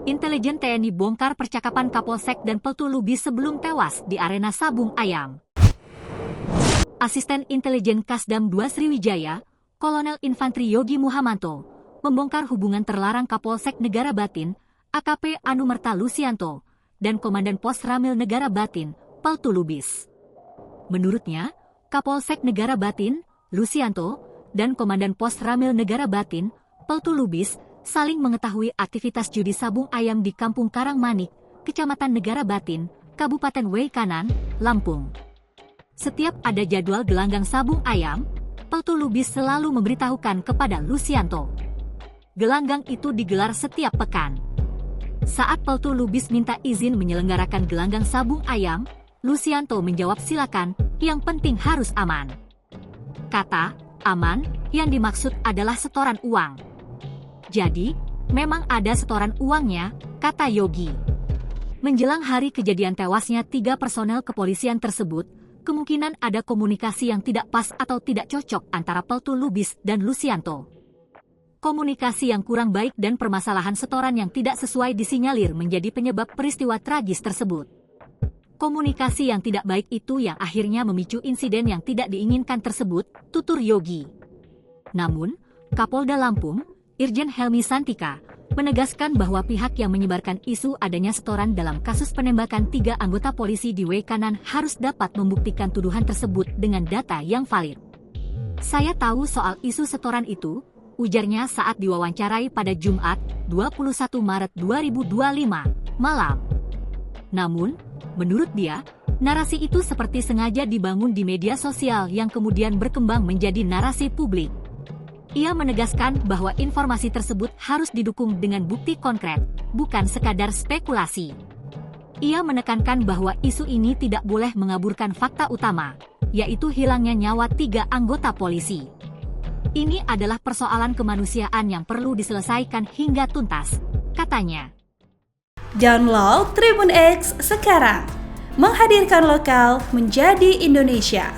Intelijen TNI bongkar percakapan Kapolsek dan Peltu Lubis sebelum tewas di arena sabung ayam. Asisten Intelijen Kasdam 2 Sriwijaya, Kolonel Infantri Yogi Muhamanto, membongkar hubungan terlarang Kapolsek Negara Batin, AKP Anumerta Lusianto, dan Komandan Pos Ramil Negara Batin, Peltu Lubis. Menurutnya, Kapolsek Negara Batin, Lusianto, dan Komandan Pos Ramil Negara Batin, Peltu Lubis, saling mengetahui aktivitas judi sabung ayam di Kampung Karangmanik, Kecamatan Negara Batin, Kabupaten Weikanan, Lampung. Setiap ada jadwal gelanggang sabung ayam, Peltu Lubis selalu memberitahukan kepada Lusianto. Gelanggang itu digelar setiap pekan. Saat Peltu Lubis minta izin menyelenggarakan gelanggang sabung ayam, Lusianto menjawab silakan, yang penting harus aman. Kata aman yang dimaksud adalah setoran uang. Jadi, memang ada setoran uangnya, kata Yogi. Menjelang hari kejadian tewasnya 3 personel kepolisian tersebut, kemungkinan ada komunikasi yang tidak pas atau tidak cocok antara Peltu Lubis dan Lusianto. Komunikasi yang kurang baik dan permasalahan setoran yang tidak sesuai disinyalir menjadi penyebab peristiwa tragis tersebut. Komunikasi yang tidak baik itu yang akhirnya memicu insiden yang tidak diinginkan tersebut, tutur Yogi. Namun, Kapolda Lampung, Irjen Helmi Santika, menegaskan bahwa pihak yang menyebarkan isu adanya setoran dalam kasus penembakan 3 anggota polisi di Weikanan harus dapat membuktikan tuduhan tersebut dengan data yang valid. Saya tahu soal isu setoran itu, ujarnya saat diwawancarai pada Jumat, 21 Maret 2025, malam. Namun, menurut dia, narasi itu seperti sengaja dibangun di media sosial yang kemudian berkembang menjadi narasi publik. Ia menegaskan bahwa informasi tersebut harus didukung dengan bukti konkret, bukan sekadar spekulasi. Ia menekankan bahwa isu ini tidak boleh mengaburkan fakta utama, yaitu hilangnya nyawa 3 anggota polisi. Ini adalah persoalan kemanusiaan yang perlu diselesaikan hingga tuntas, katanya. Download Tribun X sekarang, menghadirkan lokal menjadi Indonesia.